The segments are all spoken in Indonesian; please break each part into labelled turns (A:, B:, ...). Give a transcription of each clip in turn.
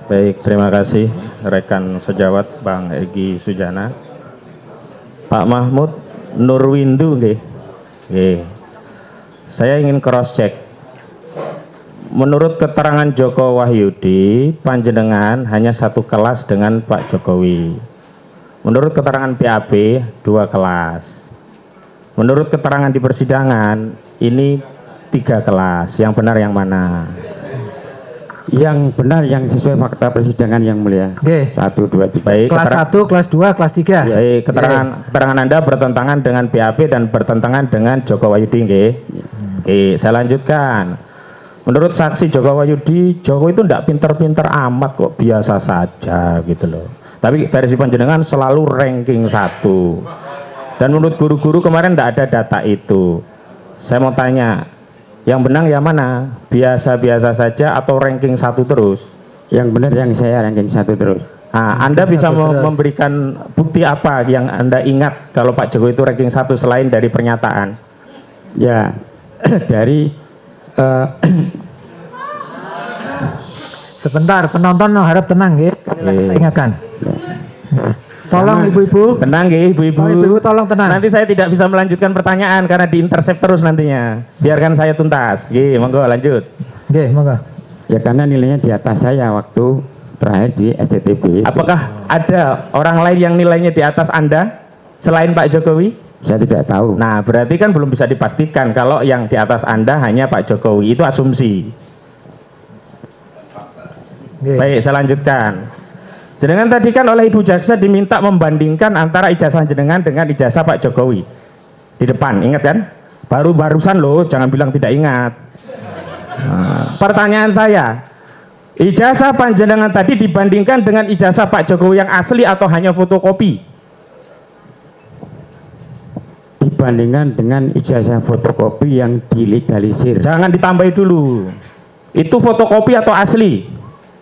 A: Baik, terima kasih rekan sejawat Bang Egy Sujana. Pak Mahmud Nurwindu nggih. Nggih. Saya ingin cross check. Menurut keterangan Joko Wahyudi, panjenengan hanya satu kelas dengan Pak Jokowi. Menurut keterangan PAP, 2 kelas. Menurut keterangan di persidangan, ini 3 kelas. Yang benar yang mana?
B: Yang benar yang sesuai fakta persidangan yang mulia.
C: Oke.
B: 1, 2, 3.
A: Baik,
C: Kelas 1, kelas 2, kelas 3.
A: Baik, keterangan Anda bertentangan dengan PAP dan bertentangan dengan Joko Wahyudi nggih. Oke, saya lanjutkan. Menurut saksi Joko Wahyudi, Joko itu tidak pinter-pinter amat kok, biasa saja gitu loh. Tapi versi panjenengan selalu ranking 1. Dan menurut guru-guru kemarin tidak ada data itu. Saya mau tanya, yang benar yang mana? Biasa-biasa saja atau ranking 1 terus?
B: Yang benar yang saya ranking 1 terus.
A: Nah, Anda bisa memberikan bukti apa yang Anda ingat kalau Pak Jokowi itu ranking 1 selain dari pernyataan?
B: Ya, dari
C: Sebentar, penonton harap tenang ya. Saya ingatkan. Tolong ibu-ibu.
A: Tenang nggih, ibu-ibu.
C: Oh, ibu-ibu tolong tenang.
A: Nanti saya tidak bisa melanjutkan pertanyaan karena diintersep terus nantinya. Biarkan saya tuntas. Nggih, monggo lanjut.
C: Oke, monggo.
B: ya karena nilainya di atas saya waktu terakhir di STTB.
A: Apakah ada orang lain yang nilainya di atas Anda selain Pak Jokowi?
B: Saya tidak tahu.
A: Nah, berarti kan belum bisa dipastikan kalau yang di atas Anda hanya Pak Jokowi. Itu asumsi. Baik, saya lanjutkan. Jenengan tadi kan oleh Ibu Jaksa diminta membandingkan antara ijazah jenengan dengan ijazah Pak Jokowi. Di depan, ingat kan? Barusan loh, jangan bilang tidak ingat. Nah, pertanyaan saya, ijazah panjenengan tadi dibandingkan dengan ijazah Pak Jokowi yang asli atau hanya fotokopi?
B: Dibandingkan dengan ijazah fotokopi yang dilegalisir.
A: Jangan ditambahi dulu. Itu fotokopi atau asli?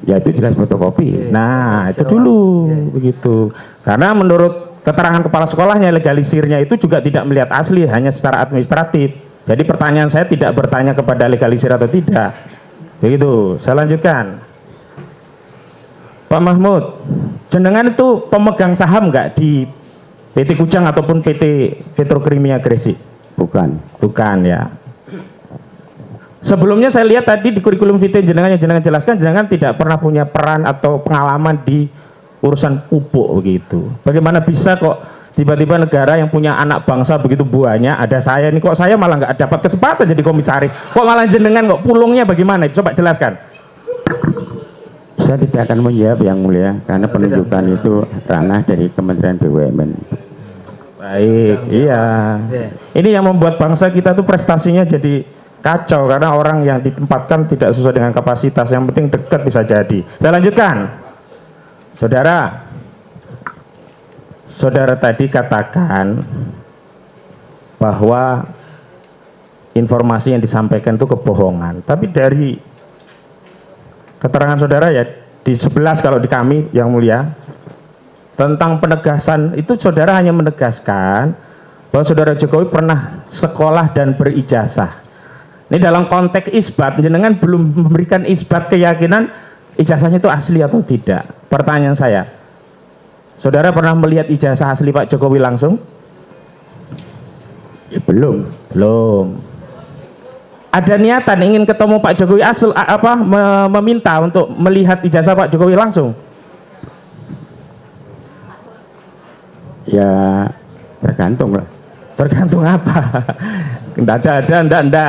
B: Ya itu jelas fotokopi.
A: Nah, itu dulu begitu. Karena menurut keterangan kepala sekolahnya, legalisirnya itu juga tidak melihat asli, hanya secara administratif. Jadi pertanyaan saya tidak bertanya kepada legalisir atau tidak. Begitu. Saya lanjutkan. Pak Mahmud, jenengan itu pemegang saham nggak di PT Kujang ataupun PT Petrokimia Gresik?
B: Bukan.
A: Bukan ya. Sebelumnya saya lihat tadi di kurikulum vitae jenengan yang jenengan jelaskan, jenengan tidak pernah punya peran atau pengalaman di urusan pupuk begitu. Bagaimana bisa kok tiba-tiba negara yang punya anak bangsa begitu banyak, ada saya nih, kok saya malah nggak dapat kesempatan jadi komisaris, kok malah jenengan kok pulungnya bagaimana? Coba jelaskan.
B: Saya tidak akan menjawab yang mulia karena penunjukan itu ranah dari Kementerian BUMN.
A: Baik, iya. Ini yang membuat bangsa kita tuh prestasinya jadi kacau karena orang yang ditempatkan tidak sesuai dengan kapasitas. Yang penting dekat bisa jadi. Saya lanjutkan. Saudara tadi katakan bahwa informasi yang disampaikan itu kebohongan. Tapi dari keterangan saudara ya di 11 kalau di kami yang mulia tentang penegasan itu, saudara hanya menegaskan bahwa saudara Jokowi pernah sekolah dan berijazah. Ini dalam konteks isbat, jenengan belum memberikan isbat keyakinan ijazahnya itu asli atau tidak. Pertanyaan saya, saudara pernah melihat ijazah asli Pak Jokowi langsung?
B: Ya, belum.
A: Belum. Ada niatan ingin ketemu Pak Jokowi meminta untuk melihat ijazah Pak Jokowi langsung?
B: Ya tergantung lah.
A: Tergantung apa? Enggak.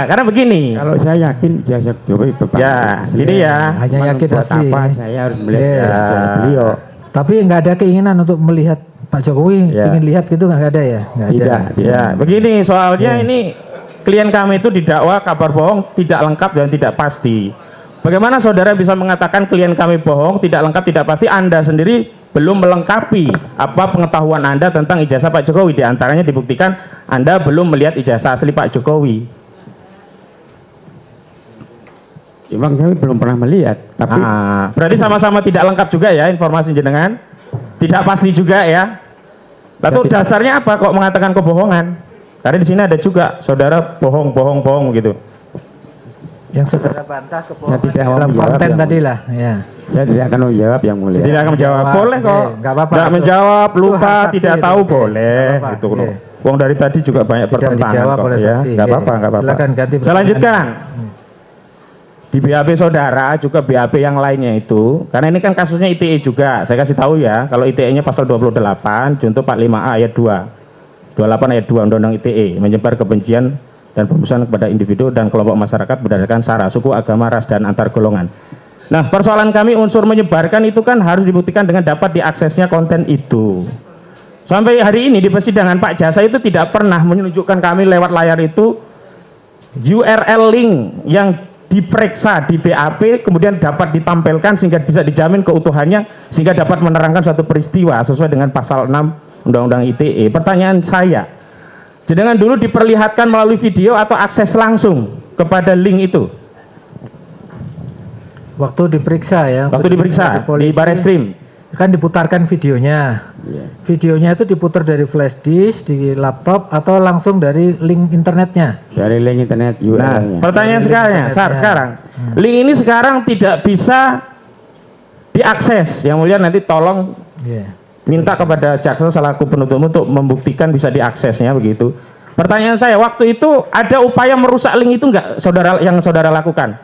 A: Karena begini.
B: Kalau saya yakin ijazah Jokowi Bapak
A: Ya,
B: asli.
A: ini ya.
C: Hanya yakin
B: buat
C: asli.
B: apa saya harus melihat
A: Ya.
B: ijazah beliau?
C: Tapi nggak ada keinginan untuk melihat Pak Jokowi,
A: Ya.
C: ingin lihat gitu nggak ada ya? Nggak ada.
B: Tidak.
A: Ya, begini soalnya ini klien kami itu didakwa kabar bohong, tidak lengkap dan tidak pasti. Bagaimana saudara bisa mengatakan klien kami bohong, tidak lengkap, tidak pasti? Anda sendiri belum melengkapi apa pengetahuan Anda tentang ijazah Pak Jokowi. Di antaranya dibuktikan Anda belum melihat ijazah asli Pak Jokowi.
B: Memang kami belum pernah melihat, tapi
A: Berarti sama-sama tidak lengkap juga ya informasi jenengan, tidak pasti juga ya. Lalu dasarnya apa kok mengatakan kebohongan? Karena di sini ada juga saudara bohong gitu.
C: Yang saudara bantah
B: saya tidak
C: kebohongan
B: mau
C: dalam
B: menjawab
C: konten
B: yang
C: tadi lah, ya.
B: Saya tidak akan menjawab yang mulia.
A: Tidak akan menjawab. Boleh kok.
C: Nggak apa-apa.
A: Nggak menjawab,
C: Itu
A: lupa,
C: hak saksi
A: tidak
C: itu.
A: tahu
C: Oke,
A: boleh.
C: nggak apa-apa.
A: Gitu
C: Oke.
A: loh. Wong dari tadi juga banyak
C: Tidak
A: pertentangan
C: dijawab
A: kok
C: oleh
A: ya.
C: saksi.
A: Nggak
C: Oke.
A: apa-apa, nggak apa-apa.
C: Silakan ganti
A: Saya
C: pertanyaan.
A: lanjutkan. Di BAP saudara juga BAP yang lainnya itu, karena ini kan kasusnya ITE juga. Saya kasih tahu ya, kalau ITE-nya pasal 28 junto 45A ayat 2. 28 ayat 2 Undang-Undang ITE, menyebar kebencian dan pembusukan kepada individu dan kelompok masyarakat berdasarkan sara, suku, agama, ras, dan antar golongan. Nah, persoalan kami unsur menyebarkan itu kan harus dibuktikan dengan dapat diaksesnya konten itu. Sampai hari ini di persidangan Pak Jasa itu tidak pernah menunjukkan kami lewat layar itu URL link yang diperiksa di BAP kemudian dapat ditampilkan sehingga bisa dijamin keutuhannya sehingga dapat menerangkan suatu peristiwa sesuai dengan pasal 6 Undang-Undang ITE. Pertanyaan saya, jenengan dulu diperlihatkan melalui video atau akses langsung kepada link itu?
C: Waktu diperiksa ya.
A: Waktu diperiksa di Bareskrim.
C: Kan diputarkan videonya. Videonya itu diputar dari flash disk di laptop atau langsung dari link internetnya.
B: Dari link internet
A: Nah,
B: URL-nya.
A: pertanyaan sekarang, link ini sekarang tidak bisa diakses. Yang mulia nanti tolong
C: Iya.
A: minta kepada jaksa selaku penuntut untuk membuktikan bisa diaksesnya begitu. Pertanyaan saya, waktu itu ada upaya merusak link itu enggak saudara yang saudara lakukan?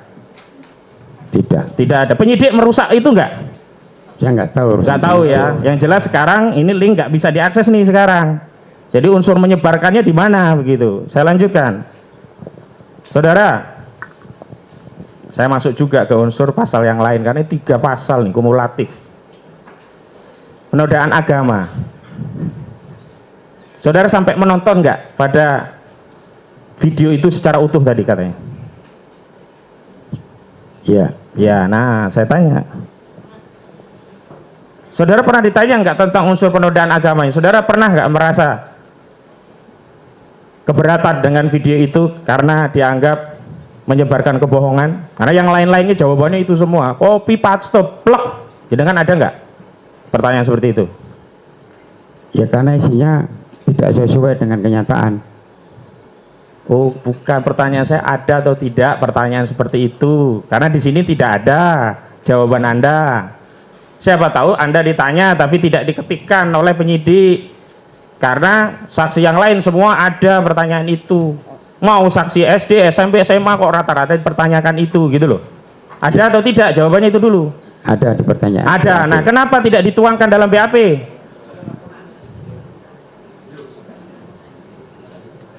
B: Tidak.
A: Tidak ada. Penyidik merusak itu enggak?
B: Saya nggak tahu.
A: Nggak tahu ya. Yang jelas sekarang ini link nggak bisa diakses nih sekarang. Jadi unsur menyebarkannya di mana begitu. Saya lanjutkan. Saudara, saya masuk juga ke unsur pasal yang lain karena 3 pasal nih kumulatif. Penodaan agama. Saudara sampai menonton nggak pada video itu secara utuh tadi katanya?
B: Iya.
A: Ya, nah saya tanya. Saudara pernah ditanya nggak tentang unsur penodaan agamanya? Saudara pernah nggak merasa keberatan dengan video itu karena dianggap menyebarkan kebohongan? Karena yang lain-lainnya jawabannya itu semua. Copy paste plek. Jadi kan ada nggak pertanyaan seperti itu?
B: Ya karena isinya tidak sesuai dengan kenyataan.
A: Oh, bukan, pertanyaan saya ada atau tidak pertanyaan seperti itu. Karena di sini tidak ada jawaban Anda. Siapa tahu Anda ditanya tapi tidak diketikkan oleh penyidik. Karena saksi yang lain semua ada pertanyaan itu. Mau saksi SD, SMP, SMA kok rata-rata dipertanyakan itu gitu loh. Ada atau tidak? Jawabannya itu dulu.
B: Ada di pertanyaan.
A: Ada. Nah, kenapa tidak dituangkan dalam BAP?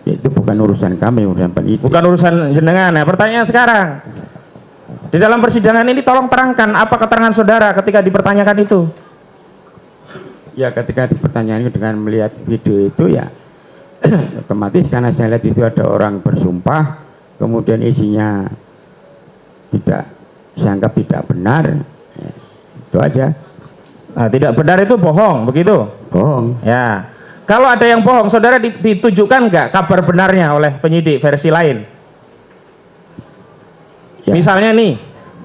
B: Itu bukan urusan kami, urusan penyidik.
A: Bukan urusan jenengan. Nah, pertanyaan sekarang. Di dalam persidangan ini tolong terangkan apa keterangan saudara ketika dipertanyakan itu.
B: Ya ketika dipertanyakan dengan melihat video itu ya otomatis karena saya lihat itu ada orang bersumpah kemudian isinya tidak saya anggap tidak benar ya, itu aja.
A: Nah, tidak benar itu bohong begitu.
B: Bohong.
A: Ya, kalau ada yang bohong, saudara ditujukan nggak kabar benarnya oleh penyidik versi lain?
B: Ya.
A: Misalnya nih,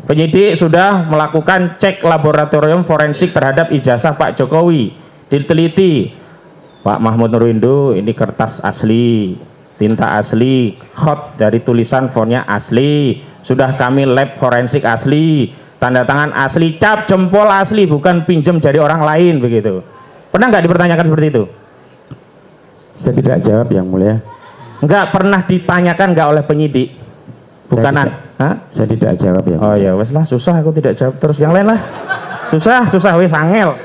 A: penyidik sudah melakukan cek laboratorium forensik terhadap ijazah Pak Jokowi, diteliti, Pak Mahmud Nurwindo ini kertas asli, tinta asli, hot dari tulisan fontnya asli, sudah kami lab forensik asli, tanda tangan asli, cap jempol asli, bukan pinjam dari orang lain begitu. Pernah nggak dipertanyakan seperti itu?
B: Saya tidak jawab yang mulia.
A: Nggak pernah ditanyakan nggak oleh penyidik? Bukanan? Hah?
B: Saya tidak jawab yang
A: Oh ya wes lah, susah aku tidak jawab terus yang lain lah. Susah wes angel.